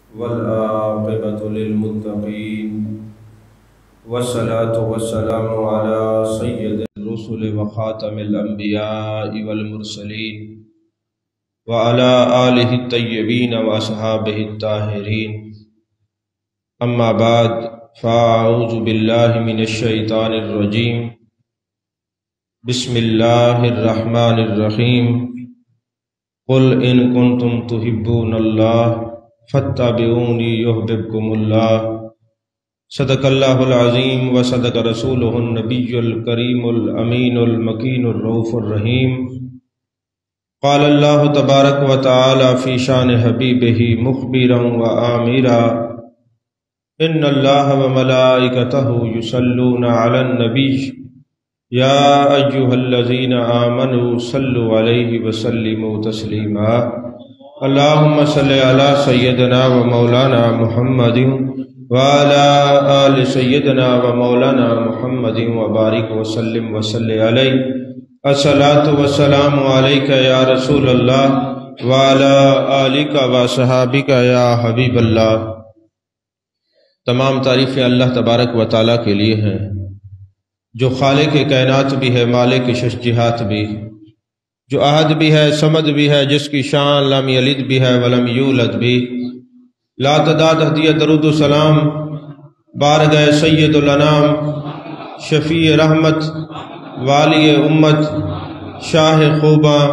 والعاقبة للمتقين والصلاة والسلام على سيد الرسل وخاتم الأنبياء والمرسلين وعلى آله الطيبين وأصحابه الطاهرين. أما بعد، فأعوذ بالله من الشيطان الرجيم. بسم الله الرحمن الرحيم. قل إن كنتم تحبون الله فاتبعوني يحببكم الله. صدق الله العظيم وصدق رسوله النبي الكريم الأمين المكين الرؤوف الرحيم. قال الله تبارك وتعالى في شان حبيبه مخبرا وآمرا: إن الله وملائكته يصلون على النبي يا أيها الذين آمنوا صلوا عليه وسلموا تسليما. اللهم صل على سيدنا ومولانا محمد وعلى آل سيدنا ومولانا محمد وبارك وسلم وصل عليه. الصلاة والسلام عليك يا رسول الله وعلى آلك وصحابك يا حبیب اللہ. تمام تعریفیں اللہ تبارک و تعالیٰ کے لیے ہیں، جو خالق کائنات بھی ہے، مالک ششجہات بھی، جو احد بھی ہے، صمد بھی ہے، جس کی شان لم یلد بھی ہے ولم یولد بھی. لا تعداد ہدیہ درود و سلام بارگاہ سید الانام، شفیع رحمت، والی امت، شاہ خوباں،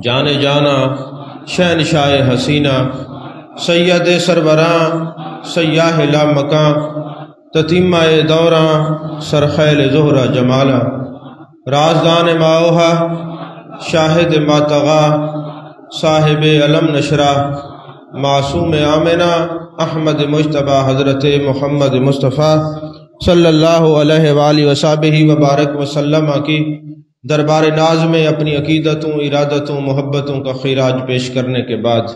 جان جانا، شہنشاہ حسینہ، سید سربراں، سیاہ لا مکاں، تتیمہ دوراں، سرخیل زہرہ جمالا، رازدان ماوہا، شاہد ماتغا، صاحب علم نشرہ، معصوم آمنہ، احمد مجتبہ حضرت محمد مصطفیٰ صلی اللہ علیہ وآلہ وسلم وبارک وسلم کی دربار ناز میں اپنی عقیدتوں، ارادتوں، محبتوں کا خراج پیش کرنے کے بعد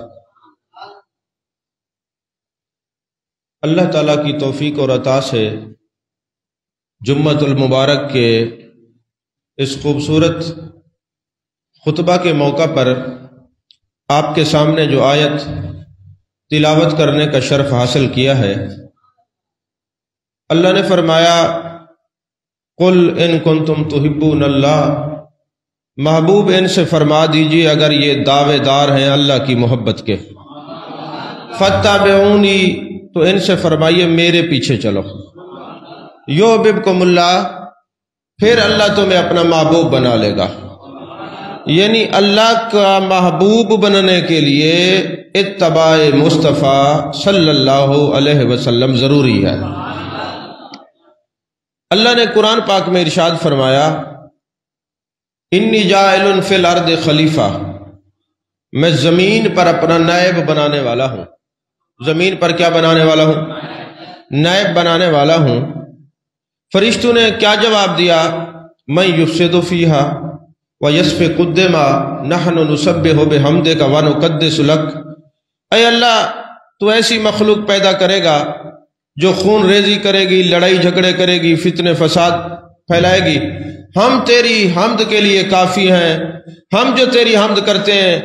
اللہ تعالیٰ کی توفیق اور عطا سے جمعۃ المبارک کے اس خوبصورت خطبہ کے موقع پر آپ کے سامنے جو آیت تلاوت کرنے کا شرف حاصل کیا ہے، اللہ نے فرمایا: قل ان کنتم تحبون اللہ. محبوب ان سے فرما دیجئے اگر یہ دعوے دار ہیں اللہ کی محبت کے، فاتبعونی، تو ان سے فرمائیے میرے پیچھے چلو، یحببکم اللہ، پھر اللہ تمہیں اپنا محبوب بنا لے گا. یعنی اللہ کا محبوب بننے کے لیے اتباع مصطفیٰ صلی اللہ علیہ وسلم ضروری ہے. اللہ نے قرآن پاک میں ارشاد فرمایا: انی جاعل فی الارض خلیفہ، میں زمین پر اپنا نائب بنانے والا ہوں. زمین پر کیا بنانے والا ہوں؟ نائب بنانے والا ہوں. فرشتوں نے کیا جواب دیا؟ من یفسد فیہا وَيَسْفِكُ الدِّمَاءَ نَحْنُ نُسَبِّحُ بِحَمْدِكَ وَنُقَدِّسُ لَكَ. اے اللہ، تو ایسی مخلوق پیدا کرے گا جو خون ریزی کرے گی، لڑائی جھگڑے کرے گی، فتنے فساد پھیلائے گی. ہم تیری حمد کے لیے کافی ہیں. ہم جو تیری حمد کرتے ہیں،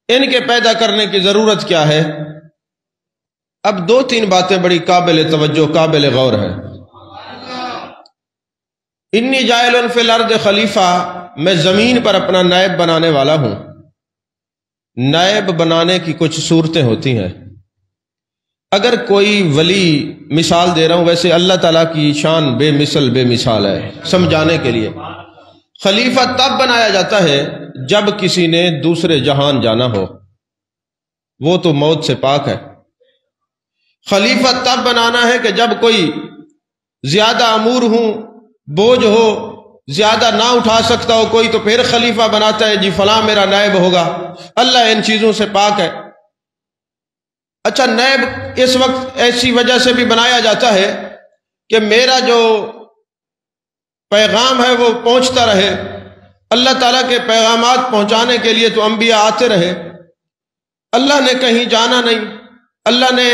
ان کے پیدا کرنے کی ضرورت کیا ہے؟ اب دو تین باتیں بڑی قابل توجہ، قابل غور ہیں. انی جاعل فی الارض خلیفہ، میں زمین پر اپنا نائب بنانے والا ہوں. نائب بنانے کی کچھ صورتیں ہوتی ہیں. اگر کوئی ولی، مثال دے رہا ہوں، ویسے اللہ تعالیٰ کی شان بے مثل بے مثال ہے سمجھانے کے لیے. خلیفہ تب بنایا جاتا ہے جب کسی نے دوسرے جہان جانا ہو، وہ تو موت سے پاک ہے. خلیفہ تب بنانا ہے کہ جب کوئی زیادہ امور ہوں، بوجھ ہو، زیادہ نہ اٹھا سکتا ہو کوئی، تو پھر خلیفہ بناتا ہے، جی فلاں میرا نائب ہوگا. اللہ ان چیزوں سے پاک ہے. اچھا، نائب اس وقت ایسی وجہ سے بھی بنایا جاتا ہے کہ میرا جو پیغام ہے وہ پہنچتا رہے. اللہ تعالیٰ کے پیغامات پہنچانے کے لیے تو انبیاء آتے رہے. اللہ نے کہیں جانا نہیں، اللہ نے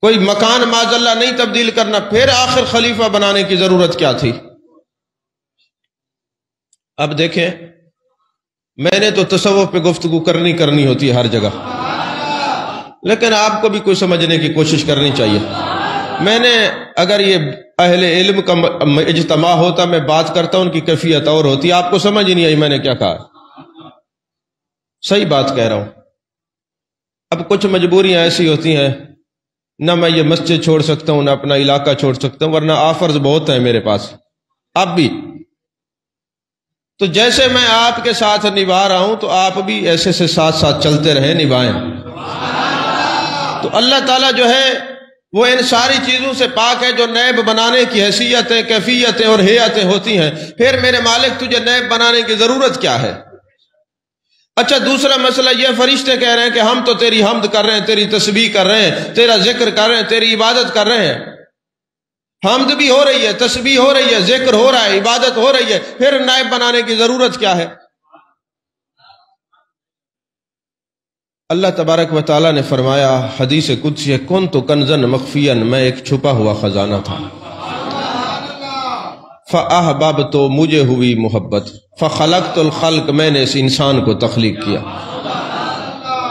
کوئی مکان معاذ اللہ نہیں تبدیل کرنا، پھر آخر خلیفہ بنانے کی ضرورت کیا تھی؟ اب دیکھیں، میں نے تو تصوف پہ گفتگو کرنی ہوتی ہے ہر جگہ. لیکن آپ کو بھی کوئی سمجھنے کی کوشش کرنی چاہیے. میں نے اگر یہ اہل علم کا اجتماع ہوتا میں بات کرتا ان کی کیفیت اور ہوتی. آپ کو سمجھ ہی نہیں آئی میں نے کیا کہا. صحیح بات کہہ رہا ہوں. اب کچھ مجبوریاں ایسی ہوتی ہیں، نہ میں یہ مسجد چھوڑ سکتا ہوں نہ اپنا علاقہ چھوڑ سکتا ہوں، ورنہ آفرز بہت ہیں میرے پاس اب بھی. تو جیسے میں آپ کے ساتھ نبھا رہا ہوں تو آپ بھی ایسے سے ساتھ ساتھ چلتے رہیں، نبھائیں. تو اللہ تعالیٰ جو ہے وہ ان ساری چیزوں سے پاک ہے جو نیب بنانے کی حیثیتیں، کیفیتیں اور ہیئتیں ہوتی ہیں. پھر میرے مالک تجھے نیب بنانے کی ضرورت کیا ہے؟ اچھا دوسرا مسئلہ یہ، فرشتے کہہ رہے ہیں کہ ہم تو تیری حمد کر رہے ہیں، تیری تسبیح کر رہے ہیں، تیرا ذکر کر رہے ہیں، تیری عبادت کر رہے ہیں. حمد بھی ہو رہی ہے، تسبیح ہو رہی ہے، ذکر ہو رہا ہے، عبادت ہو رہی ہے، پھر نائب بنانے کی ضرورت کیا ہے؟ اللہ تبارک و تعالیٰ نے فرمایا حدیث قدسی، کنت کنزا مخفیا، میں ایک چھپا ہوا خزانہ تھا. فاحببت، مجھے ہوئی محبت. فخلقت الخلق، میں نے اس انسان کو تخلیق کیا.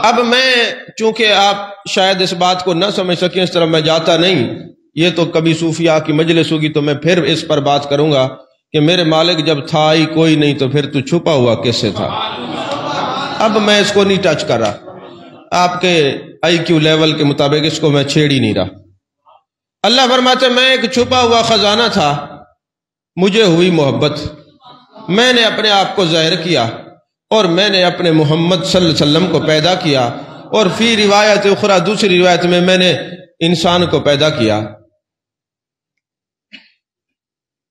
اب میں چونکہ آپ شاید اس بات کو نہ سمجھ سکیں، اس طرح میں جاتا نہیں. یہ تو کبھی صوفیاء کی مجلس ہوگی تو میں پھر اس پر بات کروں گا کہ میرے مالک جب تھا ہی کوئی نہیں تو پھر تو چھپا ہوا کیسے تھا. اب میں اس کو نہیں ٹچ کر رہا، آپ کے آئی کیو لیول کے مطابق اس کو میں چھیڑ ہی نہیں رہا. اللہ فرماتے میں ایک چھپا ہوا خزانہ تھا، مجھے ہوئی محبت، میں نے اپنے آپ کو ظاہر کیا اور میں نے اپنے محمد صلی اللہ علیہ وسلم کو پیدا کیا. اور فی روایت اخرى، دوسری روایت میں نے انسان کو پیدا کیا.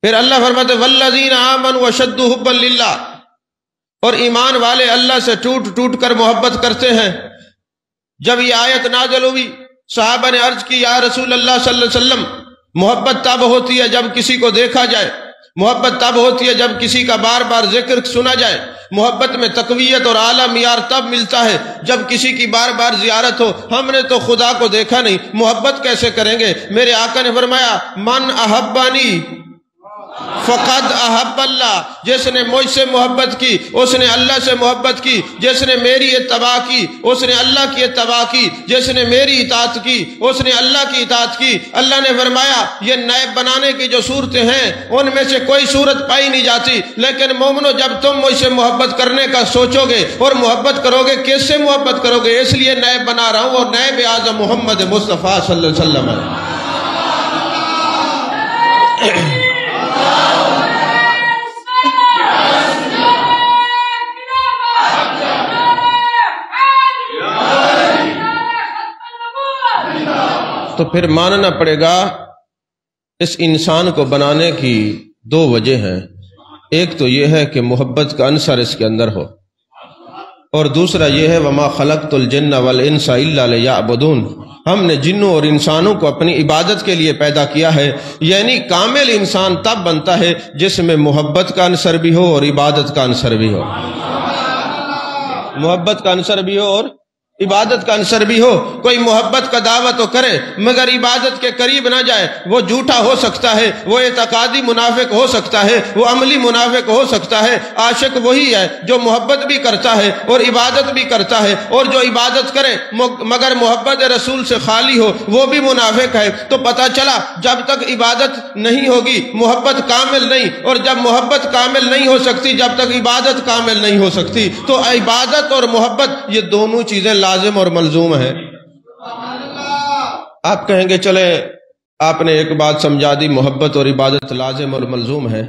پھر اللہ فرماتے والذین آمنوا وشدوا حبا للہ، اور ایمان والے اللہ سے ٹوٹ ٹوٹ کر محبت کرتے ہیں. جب یہ آیت نازل ہوئی صحابہ نے عرض کی یا رسول اللہ صلی اللہ علیہ وسلم، محبت تب ہوتی ہے جب کسی کو دیکھا جائے، محبت تب ہوتی ہے جب کسی کا بار بار ذکر سنا جائے، محبت میں تقویت اور اعلیٰ معیار تب ملتا ہے جب کسی کی بار بار زیارت ہو. ہم نے تو خدا کو دیکھا نہیں، محبت کیسے کریں گے؟ میرے آقا نے فرمایا من احبانی فقد احب اللہ، جس نے مجھ سے محبت کی اس نے اللہ سے محبت کی، جس نے میری اتباع کی اس نے اللہ کی اتباع کی، جس نے میری اطاعت کی اس نے اللہ کی اطاعت کی. اللہ نے فرمایا یہ نائب بنانے کی جو صورتیں ہیں ان میں سے کوئی صورت پائی نہیں جاتی، لیکن مومنو جب تم مجھ سے محبت کرنے کا سوچو گے اور محبت کرو گے، کس سے محبت کرو گے؟ اس لیے نائب بنا رہا ہوں، اور نائب اعظم محمد مصطفیٰ صلی اللہ علیہ وسلم ہے. تو پھر ماننا پڑے گا اس انسان کو بنانے کی دو وجہ ہیں. ایک تو یہ ہے کہ محبت کا عنصر اس کے اندر ہو، اور دوسرا یہ ہے وما خلقت الجن والانس الا لیعبدون، ہم نے جنوں اور انسانوں کو اپنی عبادت کے لیے پیدا کیا ہے. یعنی کامل انسان تب بنتا ہے جس میں محبت کا عنصر بھی ہو اور عبادت کا عنصر بھی ہو. محبت کا عنصر بھی ہو اور عبادت کا عنصر بھی ہو. کوئی محبت کا دعویٰ تو کرے مگر عبادت کے قریب نہ جائے، وہ جھوٹا ہو سکتا ہے، وہ اعتقادی منافق ہو سکتا ہے، وہ عملی منافق ہو سکتا ہے. عاشق وہی ہے جو محبت بھی کرتا ہے اور عبادت بھی کرتا ہے، اور جو عبادت کرے مگر محبت رسول سے خالی ہو وہ بھی منافق ہے. تو پتہ چلا جب تک عبادت نہیں ہوگی محبت کامل نہیں، اور جب محبت کامل نہیں ہو سکتی جب تک عبادت کامل نہیں ہو سکتی. تو عبادت اور محبت یہ دونوں چیزیں لازم اور ملزوم ہے. آپ کہیں گے چلے آپ نے ایک بات سمجھا دی، محبت اور عبادت لازم اور ملزوم ہے،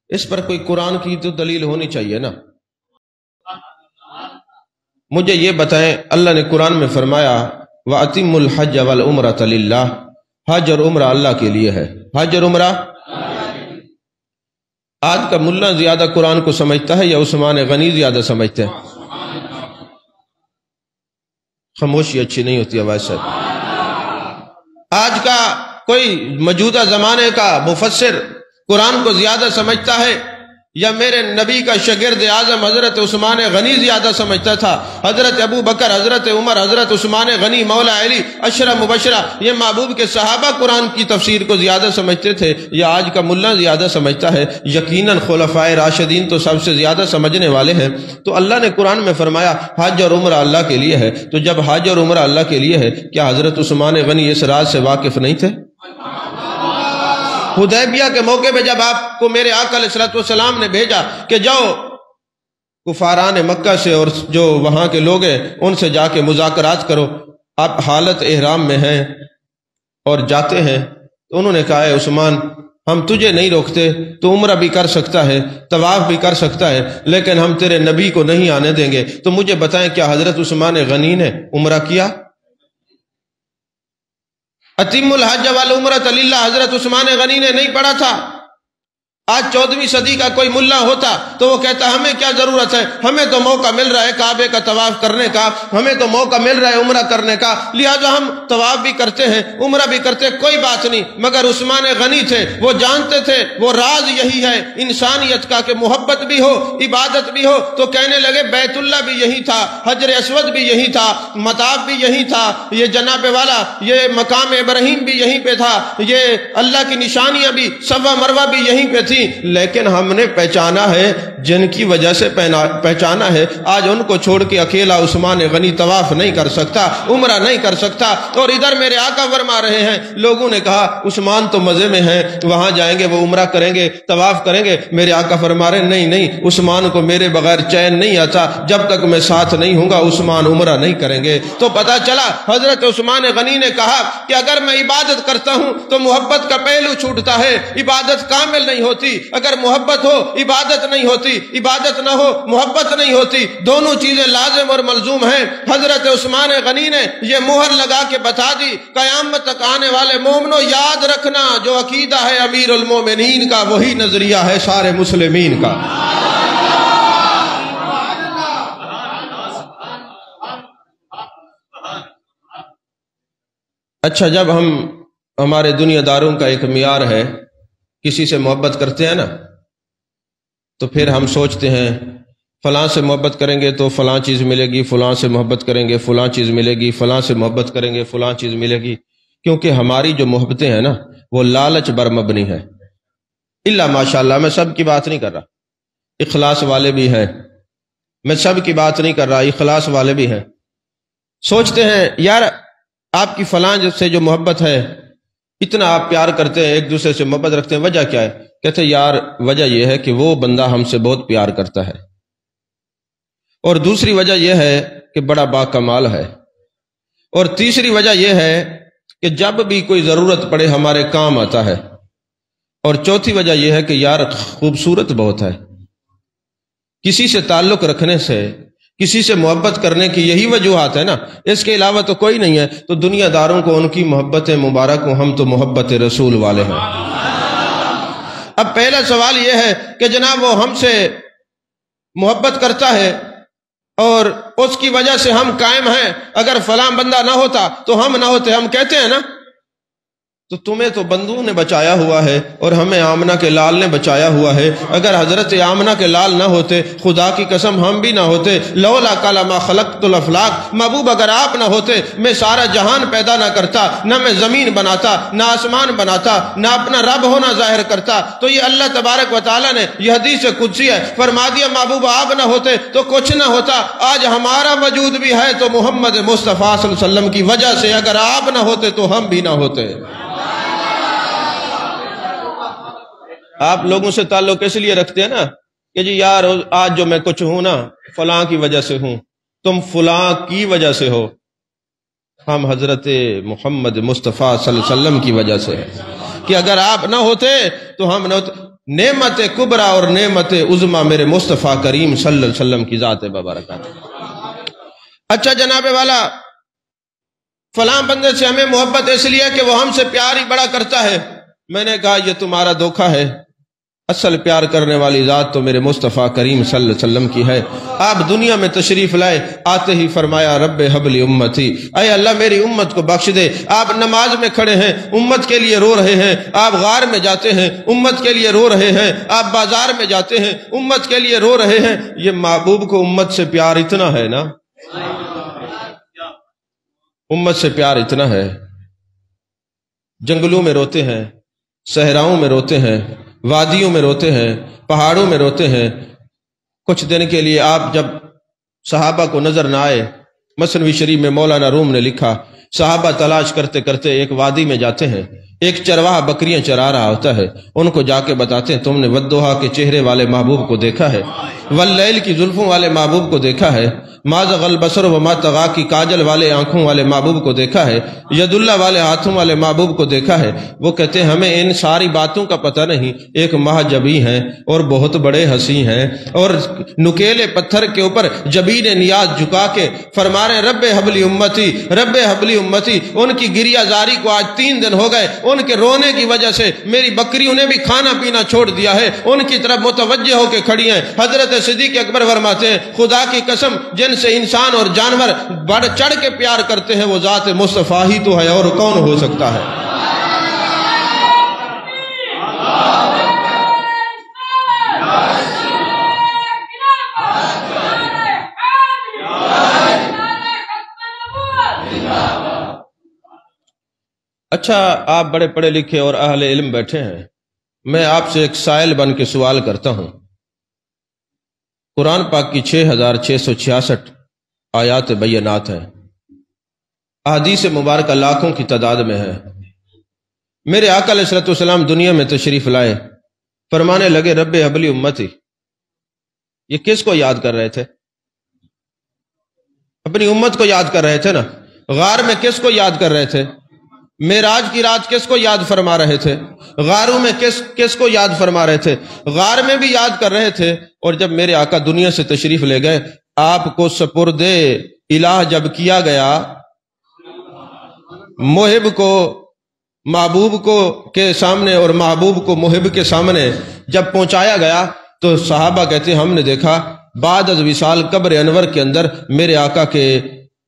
اس پر کوئی قرآن کی تو دلیل ہونی چاہیے نا. مجھے یہ بتائیں، اللہ نے قرآن میں فرمایا وَأَتِمُّ الْحَجَّ وَالْعُمْرَةَ لِلَّهِ، حج اور عمرہ اللہ کے لیے ہے. حج اور عمرہ آج کا ملا زیادہ قرآن کو سمجھتا ہے یا عثمان غنی زیادہ سمجھتے ہیں؟ خاموشی اچھی نہیں ہوتی ہے ویسے. آج کا کوئی موجودہ زمانے کا مفسر قرآن کو زیادہ سمجھتا ہے یا میرے نبی کا شاگرد اعظم حضرت عثمان غنی زیادہ سمجھتا تھا؟ حضرت ابو بکر، حضرت عمر، حضرت عثمان غنی، مولا علی، عشرہ مبشرہ، یہ محبوب کے صحابہ قرآن کی تفسیر کو زیادہ سمجھتے تھے یا آج کا ملا زیادہ سمجھتا ہے؟ یقیناً خلفائے راشدین تو سب سے زیادہ سمجھنے والے ہیں۔ تو اللہ نے قرآن میں فرمایا حج اور عمرہ اللہ کے لیے ہے، تو جب حج اور عمرہ اللہ کے لیے ہے، کیا حضرت عثمان غنی اس راز سے واقف نہیں تھے؟ حدیبیہ کے موقع پہ جب آپ کو میرے آقا علیہ الصلوۃ والسلام نے بھیجا کہ جاؤ کفاران مکہ سے اور جو وہاں کے لوگ ہیں ان سے جا کے مذاکرات کرو، آپ حالت احرام میں ہیں اور جاتے ہیں، تو انہوں نے کہا ہے عثمان ہم تجھے نہیں روکتے، تو عمرہ بھی کر سکتا ہے، طواف بھی کر سکتا ہے، لیکن ہم تیرے نبی کو نہیں آنے دیں گے۔ تو مجھے بتائیں کیا حضرت عثمان غنی نے عمرہ کیا؟ اتم الحج والعمرۃ للہ حضرت عثمان غنی نے نہیں پڑھا تھا؟ آج 14ویں صدی کا کوئی ملا ہوتا تو وہ کہتا ہمیں کیا ضرورت ہے، ہمیں تو موقع مل رہا ہے کعبے کا طواف کرنے کا، ہمیں تو موقع مل رہا ہے عمرہ کرنے کا، لہذا ہم طواف بھی کرتے ہیں عمرہ بھی کرتے ہیں، کوئی بات نہیں۔ مگر عثمان غنی تھے، وہ جانتے تھے وہ راز یہی ہے انسانیت کا کہ محبت بھی ہو عبادت بھی ہو، تو کہنے لگے بیت اللہ بھی یہی تھا، حجر اسود بھی یہی تھا، مطاف بھی یہی تھا، یہ جناب والا یہ مقام ابراہیم بھی یہیں پہ تھا، یہ اللہ کی نشانیاں بھی صفا مروہ بھی یہیں پہ تھی، لیکن ہم نے پہچانا ہے جن کی وجہ سے پہچانا ہے، آج ان کو چھوڑ کے اکیلا عثمان غنی طواف نہیں کر سکتا، عمرہ نہیں کر سکتا۔ اور ادھر میرے آقا فرما رہے ہیں لوگوں نے کہا عثمان تو مزے میں ہیں، وہاں جائیں گے وہ عمرہ کریں گے طواف کریں گے، میرے آقا فرما رہے ہیں نہیں نہیں، عثمان کو میرے بغیر چین نہیں آتا، جب تک میں ساتھ نہیں ہوں گا عثمان عمرہ نہیں کریں گے۔ تو پتا چلا حضرت عثمان غنی نے کہا کہ اگر میں عبادت کرتا ہوں تو محبت کا پہلو چھوٹتا ہے، عبادت کامل نہیں ہوتی، اگر محبت ہو عبادت نہیں ہوتی، عبادت نہ ہو محبت نہیں ہوتی، دونوں چیزیں لازم اور ملزوم ہیں۔ حضرت عثمان غنی نے یہ مہر لگا کے بتا دی قیامت تک آنے والے مومنوں یاد رکھنا جو عقیدہ ہے امیر المومنین کا وہی نظریہ ہے سارے مسلمین کا۔ اچھا جب ہمارے دنیا داروں کا ایک معیار ہے کسی سے محبت کرتے ہیں نا تو پھر ہم سوچتے ہیں فلاں سے محبت کریں گے تو فلاں چیز ملے گی، فلاں سے محبت کریں گے فلاں چیز ملے گی، فلاں سے محبت کریں گے فلاں چیز ملے گی، کیونکہ ہماری جو محبتیں ہیں نا وہ لالچ بر مبنی ہے۔ الا ماشاءاللہ میں سب کی بات نہیں کر رہا، اخلاص والے بھی ہیں، میں سب کی بات نہیں کر رہا، اخلاص والے بھی ہیں۔ سوچتے ہیں یار آپ کی فلاں سے جو محبت ہے اتنا آپ پیار کرتے ہیں ایک دوسرے سے محبت رکھتے ہیں، وجہ کیا ہے؟ کہتے ہیں یار وجہ یہ ہے کہ وہ بندہ ہم سے بہت پیار کرتا ہے، اور دوسری وجہ یہ ہے کہ بڑا باکمال ہے، اور تیسری وجہ یہ ہے کہ جب بھی کوئی ضرورت پڑے ہمارے کام آتا ہے، اور چوتھی وجہ یہ ہے کہ یار خوبصورت بہت ہے۔ کسی سے تعلق رکھنے سے کسی سے محبت کرنے کی یہی وجوہات ہے نا، اس کے علاوہ تو کوئی نہیں ہے۔ تو دنیا داروں کو ان کی محبت مبارک ہوں، ہم تو محبت رسول والے ہیں۔ اب پہلا سوال یہ ہے کہ جناب وہ ہم سے محبت کرتا ہے اور اس کی وجہ سے ہم قائم ہیں، اگر فلاں بندہ نہ ہوتا تو ہم نہ ہوتے، ہم کہتے ہیں نا تو تمہیں تو بندوں نے بچایا ہوا ہے اور ہمیں آمنہ کے لال نے بچایا ہوا ہے، اگر حضرت آمنہ کے لال نہ ہوتے خدا کی قسم ہم بھی نہ ہوتے، لولا کالا ما خلقت الافلاق، محبوب اگر آپ نہ ہوتے میں سارا جہان پیدا نہ کرتا، نہ میں زمین بناتا، نہ آسمان بناتا، نہ اپنا رب ہونا ظاہر کرتا۔ تو یہ اللہ تبارک و تعالیٰ نے یہ حدیث قدسی ہے فرما دیا محبوب آپ نہ ہوتے تو کچھ نہ ہوتا، آج ہمارا وجود بھی ہے تو محمد مصطفیٰ صلی اللہ علیہ وسلم کی وجہ سے، اگر آپ نہ ہوتے تو ہم بھی نہ ہوتے۔ آپ لوگوں سے تعلق اس لیے رکھتے ہیں نا کہ جی یار آج جو میں کچھ ہوں نا فلاں کی وجہ سے ہوں، تم فلاں کی وجہ سے ہو، ہم حضرت محمد مصطفیٰ صلی اللہ علیہ وسلم کی وجہ سے ہے کہ اگر آپ نہ ہوتے تو ہم نہ ہوتے۔ نعمت کبریٰ اور نعمت عظمیٰ میرے مصطفیٰ کریم صلی اللہ علیہ وسلم کی ذات بابرکات۔ اچھا جناب والا فلاں بندے سے ہمیں محبت اس لیے کہ وہ ہم سے پیار ہی بڑا کرتا ہے، میں نے کہا یہ تمہارا دھوکہ ہے، اصل پیار کرنے والی ذات تو میرے مصطفیٰ کریم صلی اللہ علیہ وسلم کی ہے۔ آپ دنیا میں تشریف لائے، آتے ہی فرمایا رب حب لی امتی، اے اللہ میری امت کو بخش دے۔ آپ نماز میں کھڑے ہیں، امت کے لیے رو رہے ہیں۔ آپ غار میں جاتے ہیں، امت کے لیے رو رہے ہیں۔ آپ بازار میں جاتے ہیں، امت کے لیے رو رہے ہیں۔ یہ محبوب کو امت سے پیار اتنا ہے نا، امت سے پیار اتنا ہے، جنگلوں میں روتے ہیں، صحراؤں میں روتے ہیں، وادیوں میں روتے ہیں، پہاڑوں میں روتے ہیں۔ کچھ دن کے لیے آپ جب صحابہ کو نظر نہ آئے، مثنوی شریف میں مولانا روم نے لکھا، صحابہ تلاش کرتے کرتے ایک وادی میں جاتے ہیں، ایک چرواہا بکریاں چرا رہا ہوتا ہے، ان کو جا کے بتاتے ہیں تم نے والضحیٰ کے چہرے والے محبوب کو دیکھا ہے، واللیل کی زلفوں والے محبوب کو دیکھا ہے، ما زغ البصر وما طغیٰ کی کاجل والے آنکھوں والے محبوب کو دیکھا ہے، ید اللہ والے ہاتھوں والے محبوب کو دیکھا ہے۔ وہ کہتے ہیں ہمیں ان ساری باتوں کا پتہ نہیں، ایک ماہ جبی ہیں اور بہت بڑے ہنسی ہیں، اور نکیلے پتھر کے اوپر جبین نیاز جھکا کے فرما رہے ہیں رب حب لی امتی، رب حب لی امتی۔ ان کی گریہ زاری کو آج 3 دن ہو گئے، ان کے رونے کی وجہ سے میری بکریوں نے بھی کھانا پینا چھوڑ دیا ہے، ان کی طرف متوجہ ہو کے کھڑی ہیں۔ حضرت صدیق اکبر فرماتے ہیں خدا کی قسم جن سے انسان اور جانور بڑھ چڑھ کے پیار کرتے ہیں وہ ذات مصطفیٰ ہی تو ہے، اور کون ہو سکتا ہے؟ اچھا، آپ بڑے پڑھے لکھے اور اہل علم بیٹھے ہیں، میں آپ سے ایک سائل بن کے سوال کرتا ہوں۔ قرآن پاک کی 6666 آیات بینات ہیں، احادیث مبارکہ لاکھوں کی تعداد میں ہے۔ میرے آقا علیہ الصلوۃ والسلام دنیا میں تشریف لائے، فرمانے لگے رب حب لی امتی۔ یہ کس کو یاد کر رہے تھے؟ اپنی امت کو یاد کر رہے تھے نا۔ غار میں کس کو یاد کر رہے تھے؟ معراج کی رات کس کو یاد فرما رہے تھے؟ غاروں میں کس کو یاد فرما رہے تھے؟ غار میں بھی یاد کر رہے تھے، اور جب میرے آقا دنیا سے تشریف لے گئے، آپ کو سپرد الہ جب کیا گیا، محب کو محبوب کو کے سامنے اور محبوب کو محب کے سامنے جب پہنچایا گیا، تو صحابہ کہتے ہیں ہم نے دیکھا بعد از وصال قبر انور کے اندر میرے آقا کے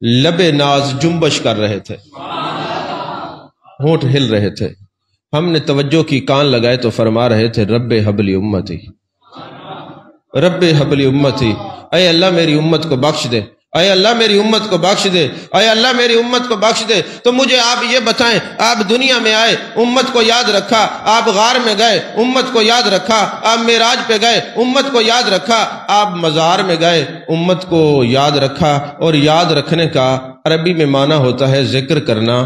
لب ناز جنبش کر رہے تھے، ہونٹ ہل رہے تھے۔ ہم نے توجہ کی، کان لگائے تو فرما رہے تھے رب حب لی امتی، رب حب لی امتی، اے اللہ میری امت کو بخش دے، اے اللہ میری امت کو بخش دے، اے اللہ میری امت کو بخش دے۔ تو مجھے آپ یہ بتائیں، آپ دنیا میں آئے، امت کو یاد رکھا، آپ غار میں گئے، امت کو یاد رکھا، آپ معراج پہ گئے، امت کو یاد رکھا، آپ مزار میں گئے، امت کو یاد رکھا۔ اور یاد رکھنے کا عربی میں معنی ہوتا ہے ذکر کرنا۔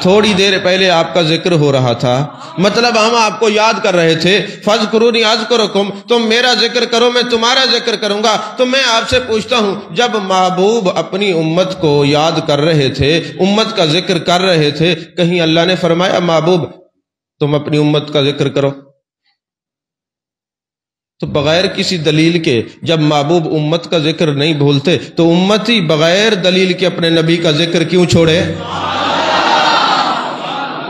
تھوڑی دیر پہلے آپ کا ذکر ہو رہا تھا، مطلب ہم آپ کو یاد کر رہے تھے، فَاذْكُرُونِي أَذْكُرْكُمْ، تم میرا ذکر کرو میں تمہارا ذکر کروں گا۔ تو میں آپ سے پوچھتا ہوں، جب محبوب اپنی امت کو یاد کر رہے تھے، امت کا ذکر کر رہے تھے، کہیں اللہ نے فرمایا محبوب تم اپنی امت کا ذکر کرو؟ تو بغیر کسی دلیل کے جب محبوب امت کا ذکر نہیں بھولتے، تو امتی بغیر دلیل کے اپنے نبی کا ذکر کیوں چھوڑے؟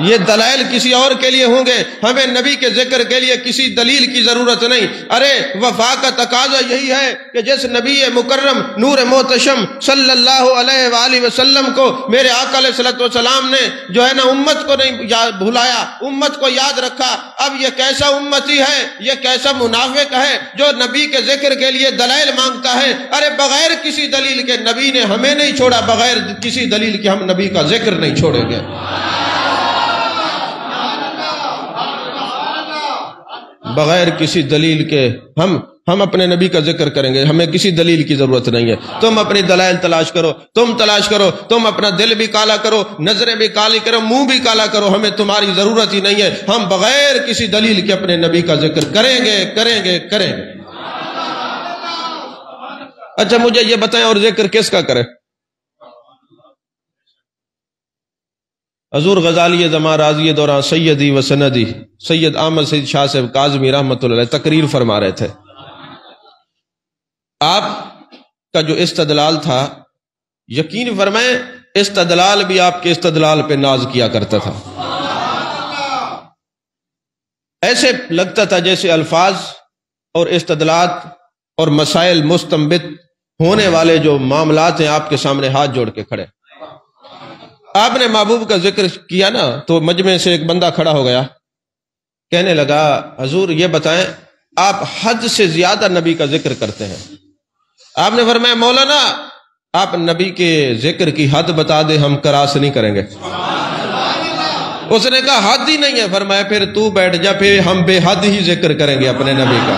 یہ دلائل کسی اور کے لیے ہوں گے، ہمیں نبی کے ذکر کے لیے کسی دلیل کی ضرورت نہیں۔ ارے وفا کا تقاضا یہی ہے کہ جس نبی مکرم نور محتشم صلی اللہ علیہ وآلہ وسلم کو میرے آقا علیہ الصلوۃ والسلام نے جو ہے نا امت کو نہیں بھلایا، امت کو یاد رکھا۔ اب یہ کیسا امتی ہے، یہ کیسا منافق ہے جو نبی کے ذکر کے لیے دلائل مانگتا ہے؟ ارے بغیر کسی دلیل کے نبی نے ہمیں نہیں چھوڑا، بغیر کسی دلیل کے ہم نبی کا ذکر نہیں چھوڑیں گے۔ بغیر کسی دلیل کے ہم اپنے نبی کا ذکر کریں گے، ہمیں کسی دلیل کی ضرورت نہیں ہے۔ تم اپنی دلائل تلاش کرو، تم تلاش کرو، تم اپنا دل بھی کالا کرو، نظریں بھی کالی کرو، منہ بھی کالا کرو، ہمیں تمہاری ضرورت ہی نہیں ہے۔ ہم بغیر کسی دلیل کے اپنے نبی کا ذکر کریں گے کریں گے کریں گے۔ اچھا مجھے یہ بتائیں، اور ذکر کس کا کرے؟ حضور غزالی زمان راضی دوران سیدی و سندی سید احمد سید شاہ صاحب کاظمی رحمۃ اللہ علیہ تقریر فرما رہے تھے۔ آپ کا جو استدلال تھا، یقین فرمائیں استدلال بھی آپ کے استدلال پہ ناز کیا کرتا تھا۔ ایسے لگتا تھا جیسے الفاظ اور استدلالات اور مسائل مستنبط ہونے والے جو معاملات ہیں آپ کے سامنے ہاتھ جوڑ کے کھڑے. آپ نے محبوب کا ذکر کیا نا تو مجمع سے ایک بندہ کھڑا ہو گیا، کہنے لگا حضور یہ بتائیں آپ حد سے زیادہ نبی کا ذکر کرتے ہیں. آپ نے فرمایا مولانا آپ نبی کے ذکر کی حد بتا دے، ہم کراس نہیں کریں گے. اس نے کہا حد ہی نہیں ہے. فرمایا پھر تو بیٹھ جا، پھر ہم بے حد ہی ذکر کریں گے اپنے نبی کا،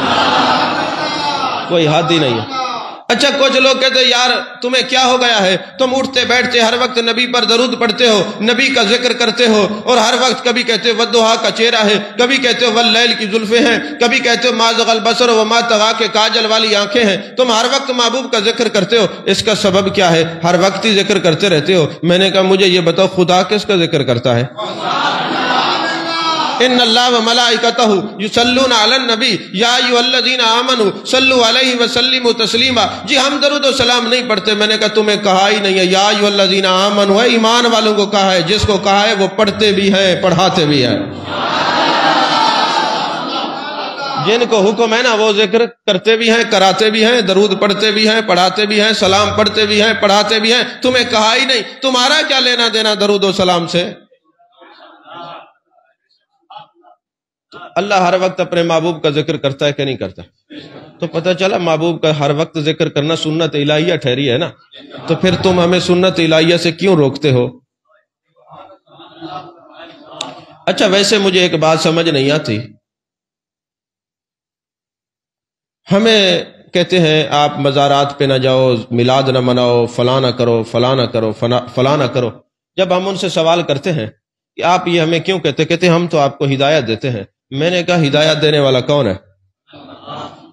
کوئی حد ہی نہیں ہے. اچھا کچھ لوگ کہتے ہیں یار تمہیں کیا ہو گیا ہے، تم اٹھتے بیٹھتے ہر وقت نبی پر درود پڑھتے ہو، نبی کا ذکر کرتے ہو، اور ہر وقت کبھی کہتے ہو والضحیٰ کا چہرہ ہے، کبھی کہتے ہو واللیل کی زلفیں ہیں، کبھی کہتے ہو ما زغ البصر وما طغیٰ کے کاجل والی آنکھیں ہیں. تم ہر وقت محبوب کا ذکر کرتے ہو، اس کا سبب کیا ہے؟ ہر وقت ہی ذکر کرتے رہتے ہو. میں نے کہا مجھے یہ بتاؤ خدا کس کا ذکر کرتا ہے؟ ان اللہ وملائکتہ یصلون علی النبی یا ایھا الذین آمنوا صلوا علیہ وسلموا تسلیما. جی ہم درود و سلام نہیں پڑھتے. میں نے کہا تمہیں کہا ہی نہیں ہے یا ایھا الذین آمنوا، ایمان والوں کو کہا ہے، جس کو کہا ہے وہ پڑھتے بھی ہیں پڑھاتے بھی ہیں. جن کو حکم ہے نا وہ ذکر کرتے بھی ہیں کراتے بھی ہیں، درود پڑھتے بھی ہیں پڑھاتے بھی ہیں، سلام پڑھتے بھی ہیں پڑھاتے بھی ہیں. تمہیں کہا ہی نہیں. تمہارا کیا لینا دینا درود و سلام سے؟ اللہ ہر وقت اپنے محبوب کا ذکر کرتا ہے کہ نہیں کرتا؟ تو پتہ چلا محبوب کا ہر وقت ذکر کرنا سنت الہیہ ٹھہری ہے نا. تو پھر تم ہمیں سنت الہیہ سے کیوں روکتے ہو؟ اچھا ویسے مجھے ایک بات سمجھ نہیں آتی. ہمیں کہتے ہیں آپ مزارات پہ نہ جاؤ، میلاد نہ مناؤ، فلاں نہ کرو فلاں نہ کرو فلاں نہ کرو. جب ہم ان سے سوال کرتے ہیں کہ آپ یہ ہمیں کیوں کہتے ہم تو آپ کو ہدایت دیتے ہیں. میں نے کہا ہدایت دینے والا کون ہے؟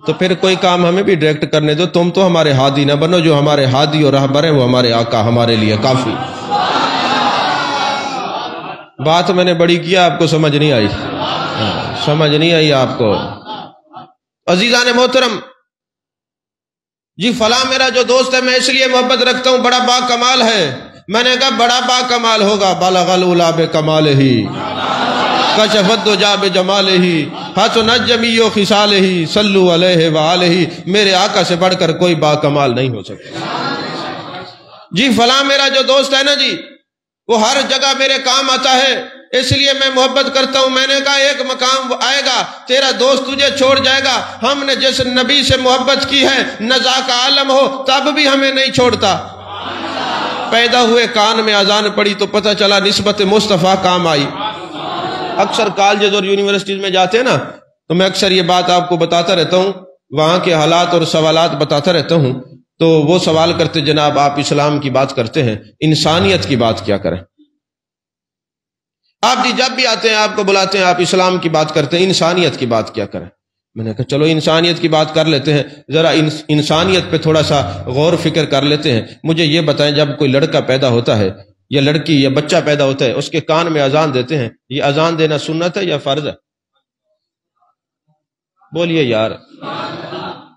تو پھر کوئی کام ہمیں بھی ڈائریکٹ کرنے دو. تم تو ہمارے ہادی نہ بنو، جو ہمارے ہادی اور رہبر ہیں وہ ہمارے آقا ہمارے لیے کافی. بات میں نے بڑی کیا، آپ کو سمجھ نہیں آئی؟ سمجھ نہیں آئی آپ کو؟ عزیزان محترم، جی فلاں میرا جو دوست ہے میں اس لیے محبت رکھتا ہوں، بڑا با کمال ہے. میں نے کہا بڑا با کمال ہوگا، بلغ العلا بکمالہ کشف الدجی بجمالہ حسن الجمیع خصالہ صلوا علیہ وآلہ. میرے آقا سے بڑھ کر کوئی با کمال نہیں ہو سکتا. جی فلاں میرا جو دوست ہے نا جی وہ ہر جگہ میرے کام آتا ہے، اس لیے میں محبت کرتا ہوں. میں نے کہا ایک مقام آئے گا تیرا دوست تجھے چھوڑ جائے گا. ہم نے جس نبی سے محبت کی ہے نزا کا عالم ہو تب بھی ہمیں نہیں چھوڑتا. پیدا ہوئے کان میں اذان پڑی تو پتہ چلا نسبت مصطفیٰ کام آئی. اکثر کالجز اور یونیورسٹیز میں جاتے ہیں نا تو میں اکثر یہ بات آپ کو بتاتا رہتا ہوں، وہاں کے حالات اور سوالات بتاتا رہتا ہوں. تو وہ سوال کرتے جناب آپ اسلام کی بات کرتے ہیں، انسانیت کی بات کیا کریں؟ آپ جی جب بھی آتے ہیں آپ کو بلاتے ہیں، آپ اسلام کی بات کرتے ہیں، انسانیت کی بات کیا کریں؟ میں نے کہا چلو انسانیت کی بات کر لیتے ہیں، ذرا انسانیت پہ تھوڑا سا غور فکر کر لیتے ہیں. مجھے یہ بتائیں جب کوئی لڑکا پیدا ہوتا ہے یا لڑکی یا بچہ پیدا ہوتا ہے اس کے کان میں اذان دیتے ہیں، یہ اذان دینا سنت ہے یا فرض ہے؟ بولیے یار.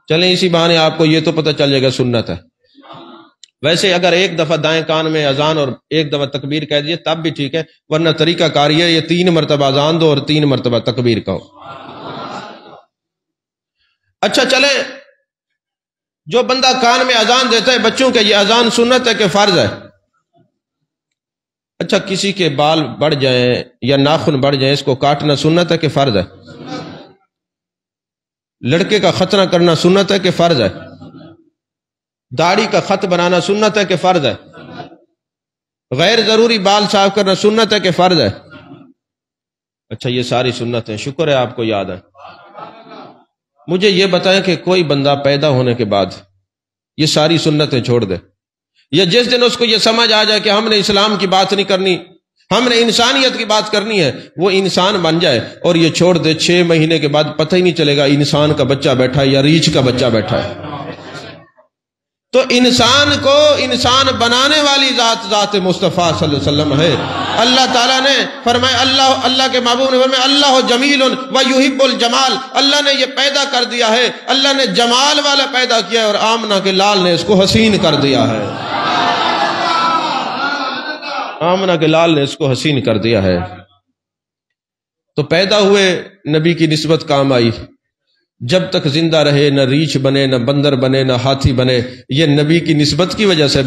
چلیں اسی بہانے آپ کو یہ تو پتہ چل جائے گا سنت ہے. ویسے اگر ایک دفعہ دائیں کان میں اذان اور ایک دفعہ تکبیر کہہ دیے تب بھی ٹھیک ہے، ورنہ طریقہ کاری ہے یہ 3 مرتبہ اذان دو اور 3 مرتبہ تکبیر کہو. اچھا چلیں جو بندہ کان میں اذان دیتا ہے بچوں کے، یہ اذان سنت ہے کہ فرض ہے؟ اچھا کسی کے بال بڑھ جائیں یا ناخن بڑھ جائیں اس کو کاٹنا سنت ہے کہ فرض ہے؟ لڑکے کا ختنہ کرنا سنت ہے کہ فرض ہے؟ داڑھی کا خط بنانا سنت ہے کہ فرض ہے؟ غیر ضروری بال صاف کرنا سنت ہے کہ فرض ہے؟ اچھا یہ ساری سنت ہیں، شکر ہے آپ کو یاد ہے. مجھے یہ بتائیں کہ کوئی بندہ پیدا ہونے کے بعد یہ ساری سنتیں چھوڑ دے، یا جس دن اس کو یہ سمجھ آ جائے کہ ہم نے اسلام کی بات نہیں کرنی، ہم نے انسانیت کی بات کرنی ہے، وہ انسان بن جائے اور یہ چھوڑ دے، 6 مہینے کے بعد پتہ ہی نہیں چلے گا انسان کا بچہ بیٹھا ہے یا ریچھ کا بچہ بیٹھا ہے. تو انسان کو انسان بنانے والی ذات مصطفیٰ صلی اللہ علیہ وسلم ہے. اللہ تعالیٰ نے فرمایا، اللہ کے محبوب نے فرمایا اللہ جمیل ویحب الجمال. اللہ نے یہ پیدا کر دیا ہے، اللہ نے جمال والا پیدا کیا ہے، اور آمنہ کے لال نے اس کو حسین کر دیا ہے. آمنہ کے لال نے اس کو حسین کر دیا ہے. تو پیدا ہوئے نبی کی نسبت کام آئی، جب تک زندہ رہے نہ ریچھ بنے، نہ بندر بنے، نہ ہاتھی بنے، یہ نبی کی نسبت کی وجہ سے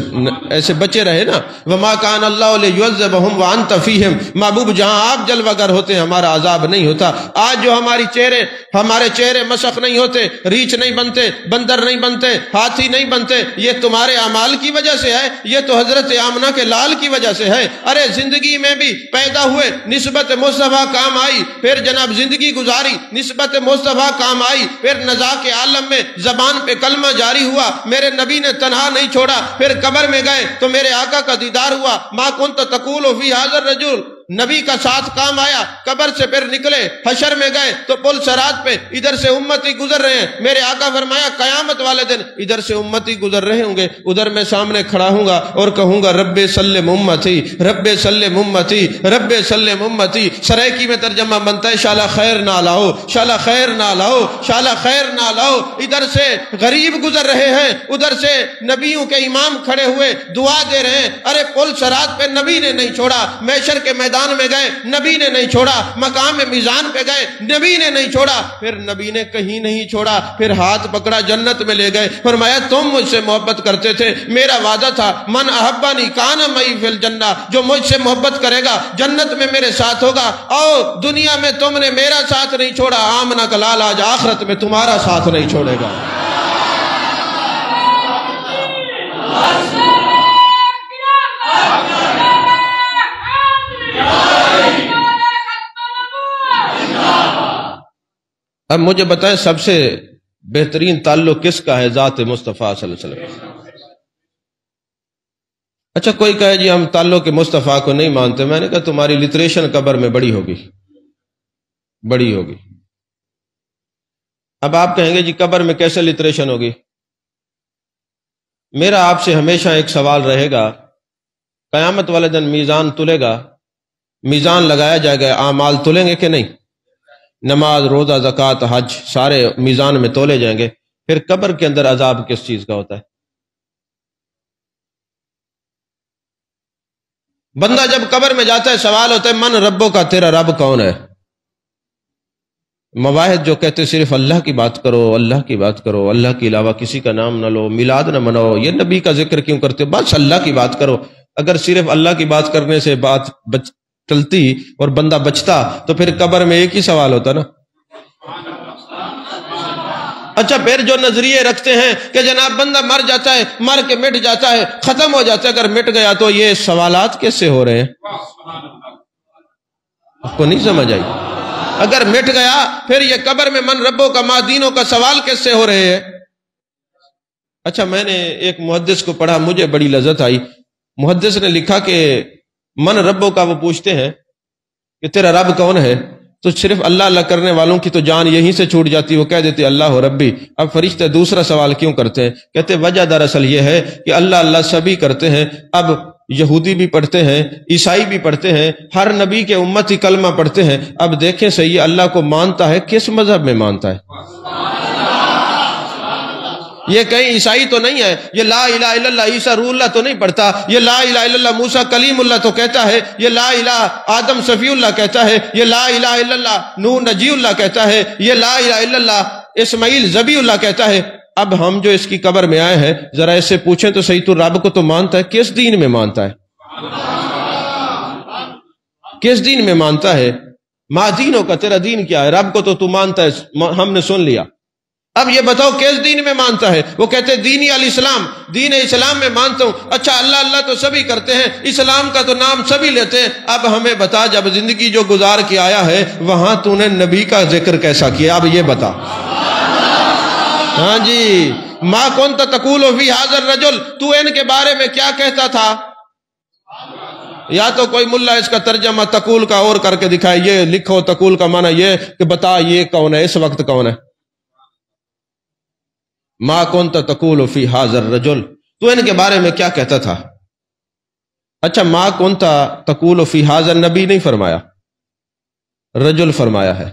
ایسے بچے رہے نا۔ وما کان اللہ لیعذبہم وانت فیہم، محبوب جہاں آپ جلوہ گر ہوتے ہیں ہمارا عذاب نہیں ہوتا۔ آج جو ہمارے چہرے مسخ نہیں ہوتے، ریچھ نہیں بنتے، بندر نہیں بنتے، ہاتھی نہیں بنتے، یہ تمہارے اعمال کی وجہ سے ہے، یہ تو حضرت آمنہ کے لال کی وجہ سے ہے۔ ارے زندگی میں بھی پیدا ہوئے نسبت مصطفیٰ کام آئی، پھر جناب زندگی گزاری نسبت مصطفیٰ کام آئی، پھر نزا کے عالم میں زبان پہ کلمہ جاری ہوا، میرے نبی نے تنہا نہیں چھوڑا، پھر قبر میں گئے تو میرے آقا کا دیدار ہوا۔ ما کنت تقول فی ھذا الرجل، نبی کا ساتھ کام آیا، قبر سے پھر نکلے، حشر میں گئے تو پل صراط پہ ادھر سے امتی گزر رہے ہیں، میرے آقا فرمایا قیامت والے دن ادھر سے امتی گزر رہے ہوں گے، ادھر میں سامنے کھڑا ہوں گا اور کہوں گا رب سلم امتی، رب سلم امتی، رب سلم امتی۔ سرائکی میں ترجمہ بنتا ہے شالا خیر نہ لاؤ، شالا خیر نہ لاؤ، شالا خیر نہ لاؤ۔ ادھر سے غریب گزر رہے ہیں، ادھر سے نبیوں کے امام کھڑے ہوئے دعا دے رہے ہیں۔ ارے پل صراط پہ نبی نے نہیں چھوڑا، محشر کے میدان میں گئے نبی نے نہیں چھوڑا، مقام میزان پہ گئے نبی نے نہیں چھوڑا، پھر نبی نے کہیں نہیں چھوڑا، پھر ہاتھ پکڑا جنت میں لے گئے، فرمایا تم مجھ سے محبت کرتے تھے، میرا وعدہ تھا من احبنی کان معی فی الجنہ، جو مجھ سے محبت کرے گا جنت میں میرے ساتھ ہوگا۔ او دنیا میں تم نے میرا ساتھ نہیں چھوڑا، آمنہ کا لال آج آخرت میں تمہارا ساتھ نہیں چھوڑے گا۔ اب مجھے بتائیں سب سے بہترین تعلق کس کا ہے ذات مصطفیٰ صلی اللہ علیہ وسلم؟ اچھا کوئی کہے جی ہم تعلق مصطفیٰ کو نہیں مانتے، میں نے کہا تمہاری لٹریشن قبر میں بڑی ہوگی، بڑی ہوگی۔ اب آپ کہیں گے جی قبر میں کیسے لٹریشن ہوگی؟ میرا آپ سے ہمیشہ ایک سوال رہے گا، قیامت والے دن میزان تلے گا، میزان لگایا جائے گا، اعمال تلیں گے کہ نہیں؟ نماز، روزہ، زکوٰۃ، حج سارے میزان میں تولے جائیں گے، پھر قبر کے اندر عذاب کس چیز کا ہوتا ہے؟ بندہ جب قبر میں جاتا ہے سوال ہوتا ہے من ربوں کا، تیرا رب کون ہے؟ مواحد جو کہتے صرف اللہ کی بات کرو، اللہ کی بات کرو، اللہ کے علاوہ کسی کا نام نہ لو، میلاد نہ مناؤ، یہ نبی کا ذکر کیوں کرتے ہو؟ بس اللہ کی بات کرو۔ اگر صرف اللہ کی بات کرنے سے بات چلتی اور بندہ بچتا تو پھر قبر میں ایک ہی سوال ہوتا نا۔ اچھا پھر جو نظریے رکھتے ہیں کہ جناب بندہ مر جاتا ہے، مر کے مٹ جاتا ہے، ختم ہو جاتا ہے، اگر مٹ گیا تو یہ سوالات کیسے ہو رہے ہیں؟ آپ کو نہیں سمجھ آئی؟ اگر مٹ گیا پھر یہ قبر میں من ربوں کا ما دینوں کا سوال کیسے ہو رہے ہیں؟ اچھا میں نے ایک محدث کو پڑھا، مجھے بڑی لذت آئی۔ محدث نے لکھا کہ من ربوں کا وہ پوچھتے ہیں کہ تیرا رب کون ہے، تو صرف اللہ اللہ کرنے والوں کی تو جان یہیں سے چھوٹ جاتی، وہ کہہ دیتے اللہ ربی۔ اب فرشتے دوسرا سوال کیوں کرتے ہیں؟ کہتے وجہ دراصل یہ ہے کہ اللہ اللہ سبھی کرتے ہیں، اب یہودی بھی پڑھتے ہیں، عیسائی بھی پڑھتے ہیں، ہر نبی کے امتی کلمہ پڑھتے ہیں، اب دیکھیں صحیح اللہ کو مانتا ہے کس مذہب میں مانتا ہے؟ یہ کہیں عیسائی تو نہیں ہے، یہ لا الہ الا اللہ عیسیٰ روح اللہ تو نہیں پڑھتا، یہ لا الہ الا اللہ موسیٰ کلیم اللہ تو کہتا ہے، یہ لا الہ آدم صفی اللہ کہتا ہے، یہ لا الہ الا اللہ نوح نجی اللہ کہتا ہے، یہ لا الہ الا اللہ اسماعیل ذبی اللہ کہتا ہے۔ اب ہم جو اس کی قبر میں آئے ہیں ذرا اس سے پوچھیں تو صحیح، تو رب کو تو مانتا ہے، کس دین میں مانتا ہے؟ کس دین میں مانتا ہے؟ ما دینوں کا، تیرا دین کیا ہے؟ رب کو تو مانتا ہے، ہم نے سن لیا، اب یہ بتاؤ کس دین میں مانتا ہے؟ وہ کہتے ہیں دینی الاسلام، دین اسلام میں مانتا ہوں۔ اچھا اللہ اللہ تو سبھی کرتے ہیں، اسلام کا تو نام سبھی لیتے ہیں، اب ہمیں بتا جب زندگی جو گزار کے آیا ہے وہاں تو نے نبی کا ذکر کیسا کیا؟ اب یہ بتا۔ ہاں جی، ما کنت تقول فی ھذا الرجل، تو ان کے بارے میں کیا کہتا تھا؟ یا تو کوئی ملا اس کا ترجمہ تقول کا اور کر کے دکھائے، یہ لکھو تقول کا معنی یہ کہ بتا یہ کون ہے، اس وقت کون ہے؟ ما کنت تقول فی ھذا الرجل، تو ان کے بارے میں کیا کہتا تھا؟ اچھا ما کنت تقول فی ھذا النبی نہیں فرمایا، رجل فرمایا ہے۔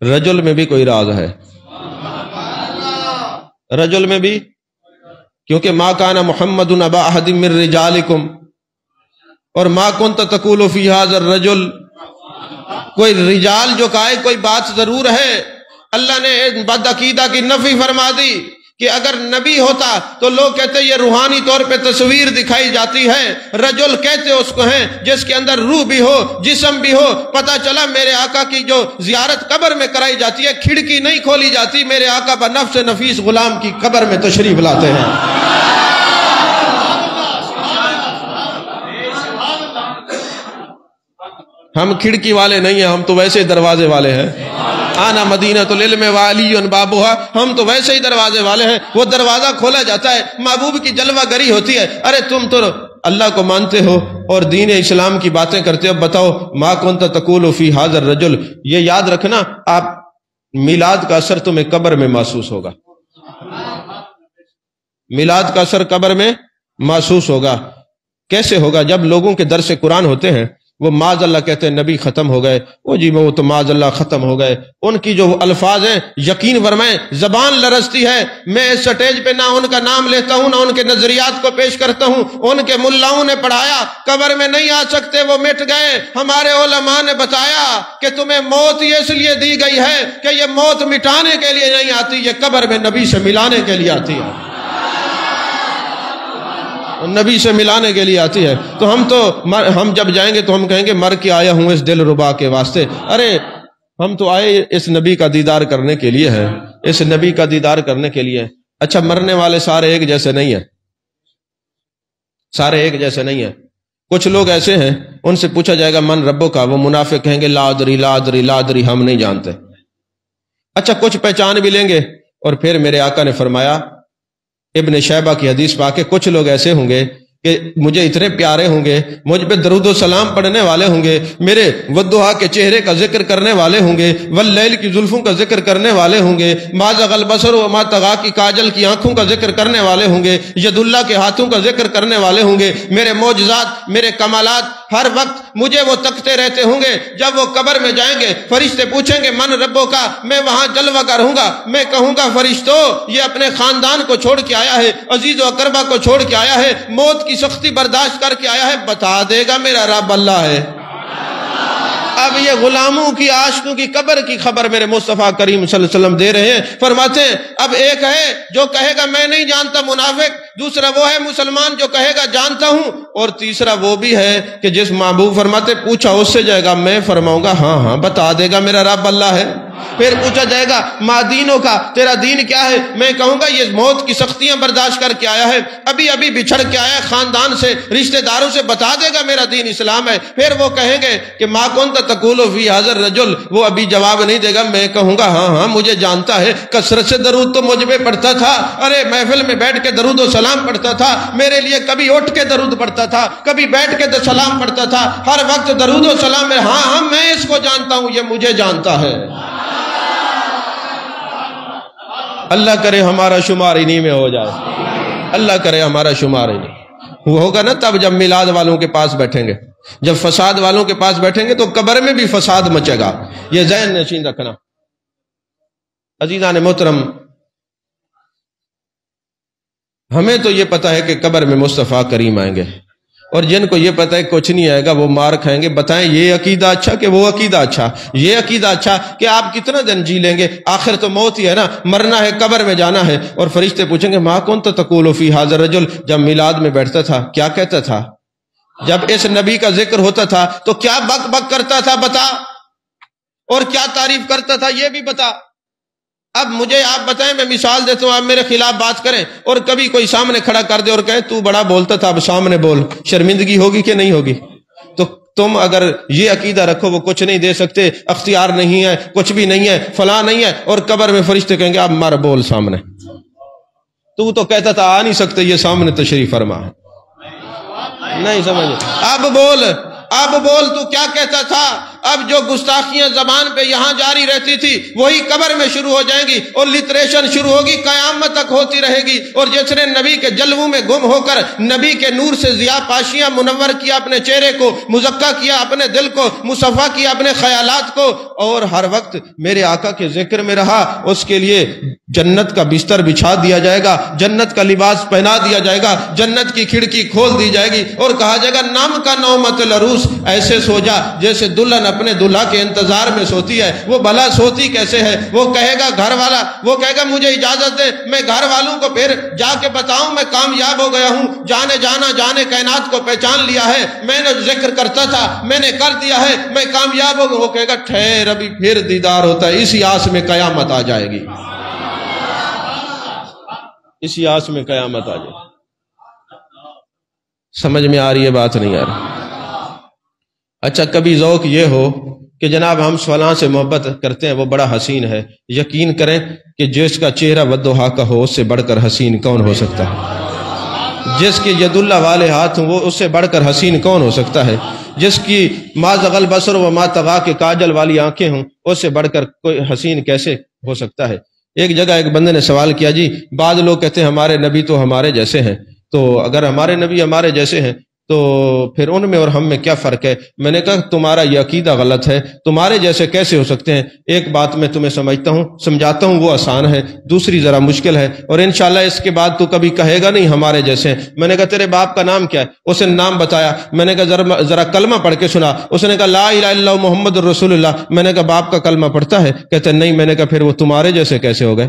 رجل میں بھی کوئی راز ہے، رجل میں بھی، کیونکہ ما کان محمد ابا احد من رجالکم، اور ما کنت تقول فی ھذا الرجل کوئی رجال جو کہے کوئی بات ضرور ہے، اللہ نے بدعقیدہ کی نفی فرما دی کہ اگر نبی ہوتا تو لوگ کہتے یہ روحانی طور پہ تصویر دکھائی جاتی ہے، رجل کہتے اس کو ہیں جس کے اندر روح بھی ہو جسم بھی ہو۔ پتہ چلا میرے آقا کی جو زیارت قبر میں کرائی جاتی ہے، کھڑکی نہیں کھولی جاتی، میرے آقا بنفس نفیس غلام کی قبر میں تشریف لاتے ہیں۔ ہم کھڑکی والے نہیں ہیں، ہم تو ویسے دروازے والے ہیں۔ آنا مدینۃ العلم وعلی بابھا، ہم تو ویسے ہی دروازے والے ہیں، وہ دروازہ کھولا جاتا ہے، محبوب کی جلوہ گری ہوتی ہے۔ ارے تم تو اللہ کو مانتے ہو اور دین اسلام کی باتیں کرتے ہو، بتاؤ ما کنت تقول فی ھذا الرجل، یہ یاد رکھنا آپ میلاد کا اثر تمہیں قبر میں محسوس ہوگا، میلاد کا اثر قبر میں محسوس ہوگا۔ کیسے ہوگا؟ جب لوگوں کے درس قرآن ہوتے ہیں، وہ معاذ اللہ کہتے ہیں نبی ختم ہو گئے، وہ جی وہ تو معاذ اللہ ختم ہو گئے، ان کی جو الفاظ ہیں یقین فرمائیں زبان لرزتی ہے۔ میں اس سٹیج پہ نہ ان کا نام لیتا ہوں نہ ان کے نظریات کو پیش کرتا ہوں، ان کے ملاؤں نے پڑھایا قبر میں نہیں آ سکتے، وہ مٹ گئے۔ ہمارے علماء نے بتایا کہ تمہیں موت یہ اس لیے دی گئی ہے کہ یہ موت مٹانے کے لیے نہیں آتی، یہ قبر میں نبی سے ملانے کے لیے آتی ہے، نبی سے ملانے کے لیے آتی ہے۔ تو ہم جب جائیں گے تو ہم کہیں گے مر کے آیا ہوں اس دل ربا کے واسطے۔ ارے ہم تو آئے اس نبی کا دیدار کرنے کے لیے ہیں، اس نبی کا دیدار کرنے کے لیے۔ اچھا مرنے والے سارے ایک جیسے نہیں ہیں، سارے ایک جیسے نہیں ہیں۔ کچھ لوگ ایسے ہیں ان سے پوچھا جائے گا من ربو کا، وہ منافق کہیں گے لا ادری لا ادری لا ادری، ہم نہیں جانتے۔ اچھا کچھ پہچان بھی لیں گے، اور پھر میرے آقا نے فرمایا ابن شیبہ کی حدیث پا کے کچھ لوگ ایسے ہوں گے کہ مجھے اتنے پیارے ہوں گے، مجھ پہ درود و سلام پڑھنے والے ہوں گے، میرے والضحیٰ کے چہرے کا ذکر کرنے والے ہوں گے، واللیل کی زلفوں کا ذکر کرنے والے ہوں گے، ما زغ البصر وما طغیٰ کی کاجل کی آنکھوں کا ذکر کرنے والے ہوں گے، ید اللہ کے ہاتھوں کا ذکر کرنے والے ہوں گے، میرے معجزات میرے کمالات ہر وقت مجھے وہ تکتے رہتے ہوں گے۔ جب وہ قبر میں جائیں گے فرشتے پوچھیں گے من ربو کا، میں وہاں جلوہ گر ہوں گا، میں کہوں گا فرشتوں یہ اپنے خاندان کو چھوڑ کے آیا ہے، عزیز و اقربا کو چھوڑ کے آیا ہے، موت کی سختی برداشت کر کے آیا ہے، بتا دے گا میرا رب اللہ ہے۔ اب یہ غلاموں کی عاشقوں کی قبر کی خبر میرے مصطفیٰ کریم صلی اللہ علیہ وسلم دے رہے ہیں۔ فرماتے ہیں اب ایک ہے جو کہے گا میں نہیں جانتا منافق، دوسرا وہ ہے مسلمان جو کہے گا جانتا ہوں، اور تیسرا وہ بھی ہے کہ جس محبوب فرماتے پوچھا اس سے جائے گا، میں فرماؤں گا ہاں ہاں بتا دے گا میرا رب اللہ ہے۔ پھر پوچھا جائے گا ما دینوں کا، تیرا دین کیا ہے؟ میں کہوں گا یہ موت کی سختیاں برداشت کر کے آیا ہے، ابھی ابھی بچھڑ کے آیا ہے خاندان سے رشتہ داروں سے، بتا دے گا میرا دین اسلام ہے۔ پھر وہ کہیں گے کہ ما کنت تقول فی ھذا الرجل، وہ ابھی جواب نہیں دے گا، میں کہوں گا ہاں ہاں مجھے جانتا ہے، کثرت سے درود تو مجھ پہ پڑھتا تھا، ارے محفل میں بیٹھ کے درود و سلام پڑھتا تھا، میرے لیے کبھی اٹھ کے درود پڑھتا تھا، کبھی بیٹھ کے سلام پڑھتا تھا، ہر وقت درود و سلام میں، ہاں ہاں میں اس کو جانتا ہوں، یہ مجھے جانتا ہے۔ اللہ کرے ہمارا شمار انہی میں ہو جائے، اللہ کرے ہمارا شمار انہی وہ ہوگا نا۔ تب جب میلاد والوں کے پاس بیٹھیں گے، جب فساد والوں کے پاس بیٹھیں گے تو قبر میں بھی فساد مچے گا، یہ ذہن نشین رکھنا۔ عزیزان محترم، ہمیں تو یہ پتہ ہے کہ قبر میں مصطفیٰ کریم آئیں گے، اور جن کو یہ پتہ ہے کچھ نہیں آئے گا وہ مار کھائیں گے۔ بتائیں یہ عقیدہ اچھا کہ وہ عقیدہ اچھا؟ یہ عقیدہ اچھا کہ آپ کتنا دن جی لیں گے، آخر تو موت ہی ہے نا، مرنا ہے، قبر میں جانا ہے۔ اور فرشتے پوچھیں گے ما کنت تقول فی ھذا الرجل، جب میلاد میں بیٹھتا تھا کیا کہتا تھا؟ جب اس نبی کا ذکر ہوتا تھا تو کیا بک بک کرتا تھا بتا، اور کیا تعریف کرتا تھا یہ بھی بتا۔ اب مجھے آپ بتائیں، میں مثال دیتا ہوں، آپ میرے خلاف بات کریں اور کبھی کوئی سامنے کھڑا کر دے اور کہے تو بڑا بولتا تھا اب سامنے بول، شرمندگی ہوگی کہ نہیں ہوگی؟ تو تم اگر یہ عقیدہ رکھو وہ کچھ نہیں دے سکتے، اختیار نہیں ہے، کچھ بھی نہیں ہے، فلاں نہیں ہے، اور قبر میں فرشتے کہیں گے اب مر بول سامنے، تو کہتا تھا آ نہیں سکتے، یہ سامنے تشریف فرما ہے، نہیں سمجھے، اب بول تو کیا کہتا تھا؟ اب جو گستاخیاں زبان پہ یہاں جاری رہتی تھی وہی قبر میں شروع ہو جائیں گی، اور لٹریشن شروع ہوگی، قیامت تک ہوتی رہے گی۔ اور جس نے نبی کے جلووں میں گم ہو کر نبی کے نور سے ضیاء پاشیاں منور کیا، اپنے چہرے کو مزکا کیا، اپنے دل کو مصفا کیا، اپنے خیالات کو، اور ہر وقت میرے آقا کے ذکر میں رہا، اس کے لیے جنت کا بستر بچھا دیا جائے گا، جنت کا لباس پہنا دیا جائے گا، جنت کی کھڑکی کھول دی جائے گی، اور کہا جائے گا نام کا نومت العروس، ایسے سو جا جیسے دلہن اپنے دلہا کے انتظار میں سوتی ہے، وہ بھلا سوتی کیسے ہے؟ وہ کہے گا گھر والا، وہ کہے گا مجھے اجازت دے میں گھر والوں کو پھر جا کے بتاؤں میں کامیاب ہو گیا ہوں، جانے کائنات کو پہچان لیا ہے، میں نے ذکر کرتا تھا، میں نے کر دیا ہے، میں کامیاب ہو گیا۔ وہ کہے گا ٹھہر ابھی پھر دیدار ہوتا ہے، اسی آس میں قیامت آ جائے گی، اسی آس میں قیامت آ جائے گی۔ سمجھ میں آ رہی ہے بات نہیں آ رہی؟ اچھا کبھی ذوق یہ ہو کہ جناب ہم فلاں سے محبت کرتے ہیں، وہ بڑا حسین ہے، یقین کریں کہ جس کا چہرہ ودھا کا ہو اس سے بڑھ کر حسین کون ہو سکتا ہے؟ جس کی ید اللہ والے ہاتھ ہوں وہ اس سے بڑھ کر حسین کون ہو سکتا ہے؟ جس کی ما زغل بصر و ما طغا کے کاجل والی آنکھیں ہوں اس سے بڑھ کر کوئی حسین کیسے ہو سکتا ہے؟ ایک جگہ ایک بندے نے سوال کیا، جی بعض لوگ کہتے ہیں ہمارے نبی تو ہمارے جیسے ہیں، تو اگر ہمارے نبی ہمارے جیسے ہیں تو پھر ان میں اور ہم میں کیا فرق ہے؟ میں نے کہا تمہارا یہ عقیدہ غلط ہے، تمہارے جیسے کیسے ہو سکتے ہیں؟ ایک بات میں تمہیں سمجھاتا ہوں، وہ آسان ہے، دوسری ذرا مشکل ہے، اور انشاءاللہ اس کے بعد تو کبھی کہے گا نہیں ہمارے جیسے ہیں۔ میں نے کہا تیرے باپ کا نام کیا ہے؟ اس نے نام بتایا، میں نے کہا ذرا کلمہ پڑھ کے سنا، اس نے کہا لا الہ الا اللہ محمد الرسول اللہ۔ میں نے کہا باپ کا کلمہ پڑھتا ہے؟ کہتے نہیں۔ میں نے کہا پھر وہ تمہارے جیسے کیسے ہو گئے؟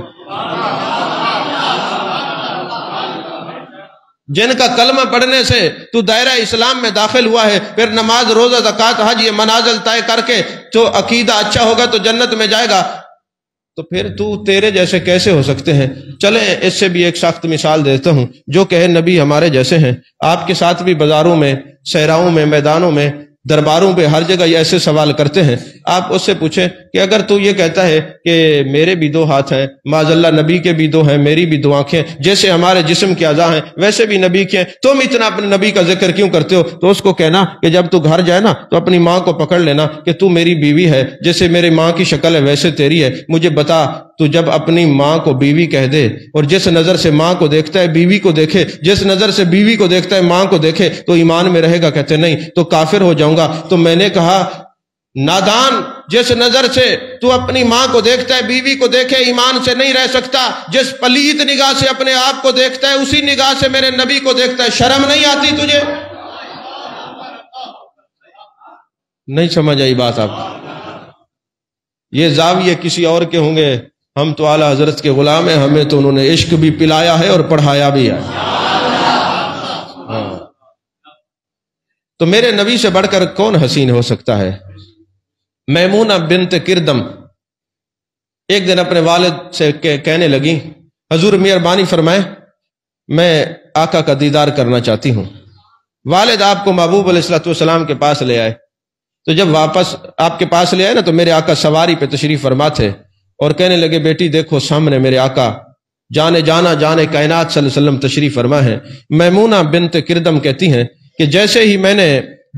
جن کا کلمہ پڑھنے سے تو دائرہ اسلام میں داخل ہوا ہے، پھر نماز روزہ زکوٰۃ حج یہ منازل طے کر کے جو عقیدہ اچھا ہوگا تو جنت میں جائے گا، تو پھر تو تیرے جیسے کیسے ہو سکتے ہیں؟ چلیں اس سے بھی ایک سخت مثال دیتا ہوں۔ جو کہے نبی ہمارے جیسے ہیں، آپ کے ساتھ بھی بازاروں میں، صحراؤں میں، میدانوں میں، درباروں پہ ہر جگہ یہ ایسے سوال کرتے ہیں، آپ اس سے پوچھیں کہ اگر تو یہ کہتا ہے کہ میرے بھی دو ہاتھ ہیں، معاذ اللہ نبی کے بھی دو ہیں، میری بھی دو آنکھیں، جیسے ہمارے جسم کے اعضاء ہیں ویسے بھی نبی کے ہیں، تم اتنا اپنے نبی کا ذکر کیوں کرتے ہو؟ تو اس کو کہنا کہ جب تو گھر جائے نا تو اپنی ماں کو پکڑ لینا کہ تو میری بیوی ہے، جیسے میری ماں کی شکل ہے ویسے تیری ہے، مجھے بتا تو جب اپنی ماں کو بیوی کہہ دے اور جس نظر سے ماں کو دیکھتا ہے بیوی کو دیکھے، جس نظر سے بیوی کو دیکھتا ہے ماں کو دیکھے، تو ایمان میں رہے گا؟ کہتے نہیں، تو کافر ہو جاؤں گا۔ تو میں نے کہا نادان، جس نظر سے تو اپنی ماں کو دیکھتا ہے بیوی کو دیکھے ایمان سے نہیں رہ سکتا، جس پلیت نگاہ سے اپنے آپ کو دیکھتا ہے اسی نگاہ سے میرے نبی کو دیکھتا ہے، شرم نہیں آتی تجھے؟ نہیں سمجھ آئی بات آپ؟ یہ زاویے کسی اور کے ہوں گے، ہم تو اعلیٰ حضرت کے غلام ہیں، ہمیں تو انہوں نے عشق بھی پلایا ہے اور پڑھایا بھی ہے۔ تو میرے نبی سے بڑھ کر کون حسین ہو سکتا ہے؟ میمونہ بنت کردم ایک دن اپنے والد سے کہنے لگی، حضور مہربانی فرمائے میں آقا کا دیدار کرنا چاہتی ہوں۔ والد آپ کو محبوب علیہ السلام کے پاس لے آئے، تو جب واپس آپ کے پاس لے آئے نا تو میرے آقا سواری پہ تشریف فرما تھے اور کہنے لگے بیٹی دیکھو سامنے میرے آقا جانے کائنات صلی اللہ علیہ وسلم تشریف فرما ہے۔ میمونہ بنت کردم کہتی ہیں کہ جیسے ہی میں نے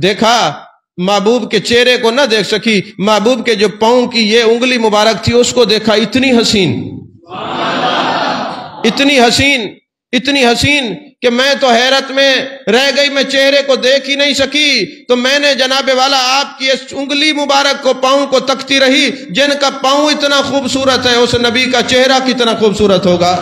دیکھا، محبوب کے چہرے کو نہ دیکھ سکی، محبوب کے جو پاؤں کی یہ انگلی مبارک تھی اس کو دیکھا، اتنی حسین، اتنی حسین، اتنی حسین کہ میں تو حیرت میں رہ گئی، میں چہرے کو دیکھ ہی نہیں سکی۔ تو میں نے جناب والا آپ کی اس انگلی مبارک کو، پاؤں کو تکتی رہی، جن کا پاؤں اتنا خوبصورت ہے اس نبی کا چہرہ کتنا خوبصورت ہوگا۔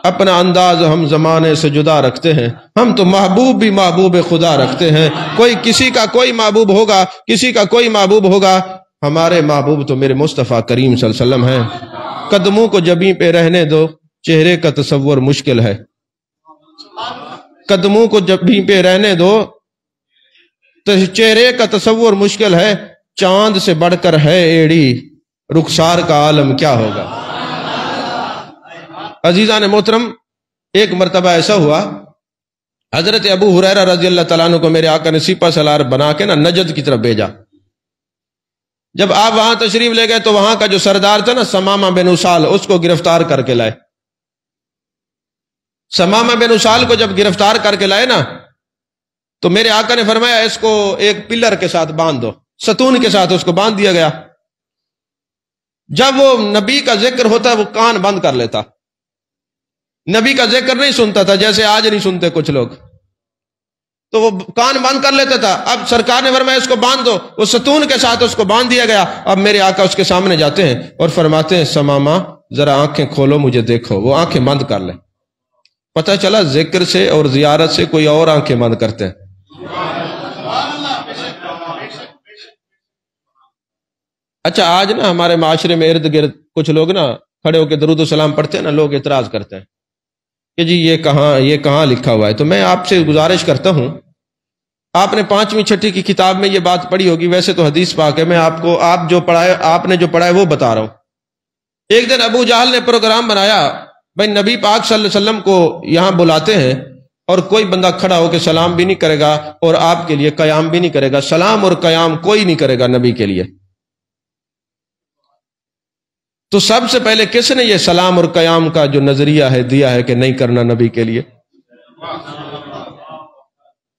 اپنا انداز ہم زمانے سے جدا رکھتے ہیں، ہم تو محبوب بھی محبوب خدا رکھتے ہیں۔ کوئی کسی کا کوئی محبوب ہوگا، کسی کا کوئی محبوب ہوگا، ہمارے محبوب تو میرے مصطفیٰ کریم صلی اللہ علیہ وسلم ہیں۔ قدموں کو جبیں پہ رہنے دو، چہرے کا تصور مشکل ہے۔ قدموں کو جبیں پہ رہنے دو، چہرے کا تصور مشکل ہے، چاند سے بڑھ کر ہے ایڑی، رخسار کا عالم کیا ہوگا۔ عزیزان محترم، ایک مرتبہ ایسا ہوا، حضرت ابو ہریرہ رضی اللہ تعالیٰ عنہ کو میرے آقا نے سپہ سالار بنا کے نجد کی طرف بھیجا۔ جب آپ وہاں تشریف لے گئے تو وہاں کا جو سردار تھا نا سمامہ بن اسال، اس کو گرفتار کر کے لائے۔ سمامہ بن اسال کو جب گرفتار کر کے لائے نا تو میرے آقا نے فرمایا اس کو ایک پلر کے ساتھ باندھ دو، ستون کے ساتھ اس کو باندھ دیا گیا۔ جب وہ نبی کا ذکر ہوتا وہ کان بند کر لیتا، نبی کا ذکر نہیں سنتا تھا جیسے آج نہیں سنتے کچھ لوگ، تو وہ کان بند کر لیتا تھا۔ اب سرکار نے فرمایا اس کو باندھ دو، وہ ستون کے ساتھ اس کو باندھ دیا گیا۔ اب میرے آقا اس کے سامنے جاتے ہیں اور فرماتے ہیں سمامہ ذرا آنکھیں کھولو مجھے دیکھو۔ وہ آنکھیں بند کر لیں، پتہ چلا ذکر سے اور زیارت سے کوئی اور آنکھیں بند کرتے ہیں۔ اچھا آج نا ہمارے معاشرے میں ارد گرد کچھ لوگ نا کھڑے ہو کے درود و سلام پڑھتے ہیں نا، لوگ اعتراض کرتے ہیں کہ جی یہ کہاں لکھا ہوا ہے. تو میں آپ سے گزارش کرتا ہوں، آپ نے 5ویں 6ٹھی کی کتاب میں یہ بات پڑھی ہوگی، ویسے تو حدیث پاک ہے، میں آپ نے جو پڑھا ہے وہ بتا رہا ہوں. ایک دن ابو جہل نے پروگرام بنایا، بھائی نبی پاک صلی اللہ علیہ وسلم کو یہاں بلاتے ہیں اور کوئی بندہ کھڑا ہو کے سلام بھی نہیں کرے گا اور آپ کے لیے قیام بھی نہیں کرے گا. سلام اور قیام کوئی نہیں کرے گا نبی کے لیے. تو سب سے پہلے کس نے یہ سلام اور قیام کا جو نظریہ ہے دیا ہے کہ نہیں کرنا نبی کے لیے؟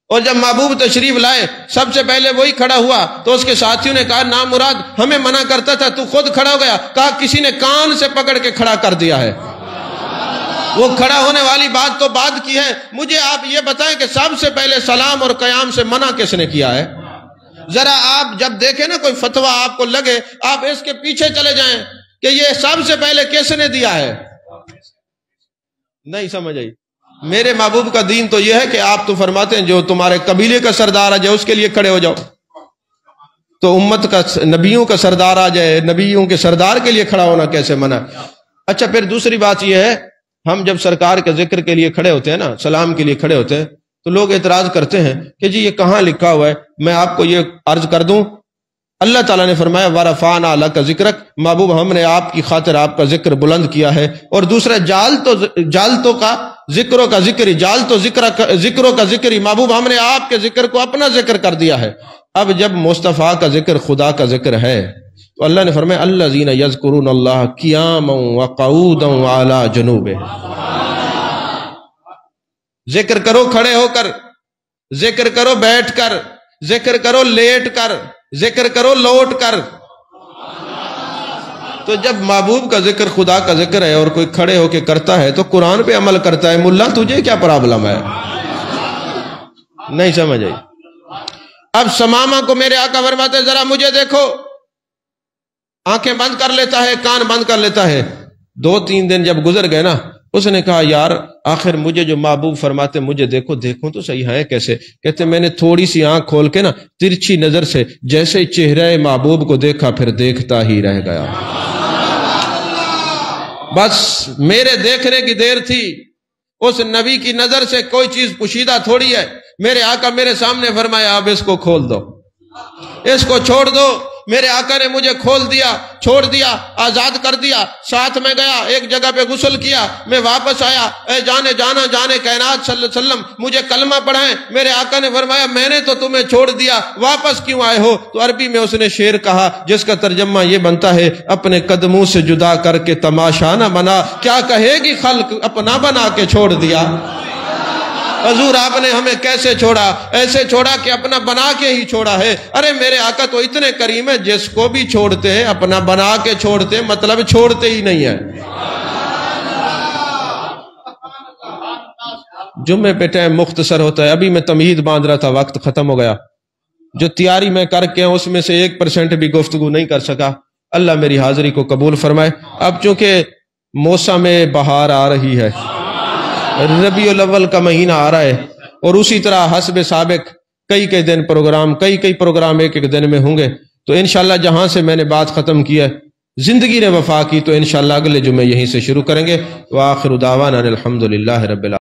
اور جب محبوب تشریف لائے سب سے پہلے وہی کھڑا ہوا تو اس کے ساتھیوں نے کہا نامراد ہمیں منع کرتا تھا، تو خود کھڑا ہو گیا. کہا کسی نے کان سے پکڑ کے کھڑا کر دیا ہے. وہ کھڑا ہونے والی بات تو بعد کی ہے. مجھے آپ یہ بتائیں کہ سب سے پہلے سلام اور قیام سے منع کس نے کیا ہے؟ ذرا آپ جب دیکھیں نا کوئی فتویٰ آپ کو لگے، آپ اس کے پیچھے چلے جائیں کہ یہ سب سے پہلے کس نے دیا ہے. نہیں سمجھ آئی؟ میرے محبوب کا دین تو یہ ہے کہ آپ تو فرماتے ہیں جو تمہارے قبیلے کا سردار آ جائے اس کے لیے کھڑے ہو جاؤ. تو امت کا نبیوں کا سردار آ جائے، نبیوں کے سردار کے لیے کھڑا ہونا کیسے منع؟ اچھا پھر دوسری بات یہ ہے، ہم جب سرکار کے ذکر کے لیے کھڑے ہوتے ہیں نا، سلام کے لیے کھڑے ہوتے ہیں، تو لوگ اعتراض کرتے ہیں کہ جی یہ کہاں لکھا ہوا ہے. میں آپ کو یہ عرض کر دوں، اللہ تعالیٰ نے فرمایا وَرَفَعْنَا لَكَ ذِكْرَكَ، محبوب ہم نے آپ کی خاطر آپ کا ذکر بلند کیا ہے. اور دوسرا جالتوں کا ذکروں کا ذکری، ذکروں کا ذکری، محبوب ہم نے آپ کے ذکر کو اپنا ذکر کر دیا ہے. اب جب مصطفیٰ کا ذکر خدا کا ذکر ہے تو اللہ نے فرمایا الذین یذکرون اللہ قیاما وقعودا وعلی جنوبہم. ذکر کرو کھڑے ہو کر، ذکر کرو بیٹھ کر، ذکر کرو لیٹ کر، ذکر کرو لوٹ کر. تو جب محبوب کا ذکر خدا کا ذکر ہے اور کوئی کھڑے ہو کے کرتا ہے تو قرآن پہ عمل کرتا ہے. ملا تجھے کیا پرابلم ہے؟ نہیں سمجھ آئی؟ اب سمامہ کو میرے آقا فرماتے ذرا مجھے دیکھو، آنکھیں بند کر لیتا ہے، کان بند کر لیتا ہے. 2-3 دن جب گزر گئے نا، اس نے کہا یار آخر مجھے جو محبوب فرماتے مجھے دیکھوں تو صحیح ہے کیسے؟ کہتے میں نے تھوڑی سی آنکھ کھول کے نا ترچھی نظر سے جیسے چہرہ محبوب کو دیکھا پھر دیکھتا ہی رہ گیا. بس میرے دیکھنے کی دیر تھی. اس نبی کی نظر سے کوئی چیز پوشیدہ تھوڑی ہے. میرے آقا میرے سامنے فرمایا اب اس کو کھول دو، اس کو چھوڑ دو. میرے آقا نے مجھے کھول دیا، چھوڑ دیا، آزاد کر دیا. ساتھ میں گیا، ایک جگہ پہ غسل کیا، میں واپس آیا. اے جانے کائنات صلی اللہ علیہ وسلم مجھے کلمہ پڑھائیں. میرے آقا نے فرمایا میں نے تو تمہیں چھوڑ دیا، واپس کیوں آئے ہو؟ تو عربی میں اس نے شعر کہا جس کا ترجمہ یہ بنتا ہے اپنے قدموں سے جدا کر کے تماشا نہ بنا، کیا کہے گی خلق اپنا بنا کے چھوڑ دیا. حضور آپ نے ہمیں کیسے چھوڑا؟ ایسے چھوڑا کہ اپنا بنا کے ہی چھوڑا ہے. ارے میرے آقا تو اتنے کریم ہے، جس کو بھی چھوڑتے ہیں اپنا بنا کے چھوڑتے، مطلب چھوڑتے ہی نہیں ہے. جمعے پہ ٹائم مختصر ہوتا ہے، ابھی میں تمہید باندھ رہا تھا، وقت ختم ہو گیا. جو تیاری میں کر کے اس میں سے 1% بھی گفتگو نہیں کر سکا. اللہ میری حاضری کو قبول فرمائے. اب چونکہ موسم بہار آ رہی ہے، ربیع الاول کا مہینہ آ رہا ہے، اور اسی طرح حسب سابق کئی دن پروگرام کئی پروگرام ایک دن میں ہوں گے. تو انشاءاللہ جہاں سے میں نے بات ختم کی ہے، زندگی نے وفا کی، تو انشاءاللہ اگلے جمعے یہیں سے شروع کریں گے. وآخر دعوانا الحمدللہ رب العالمین.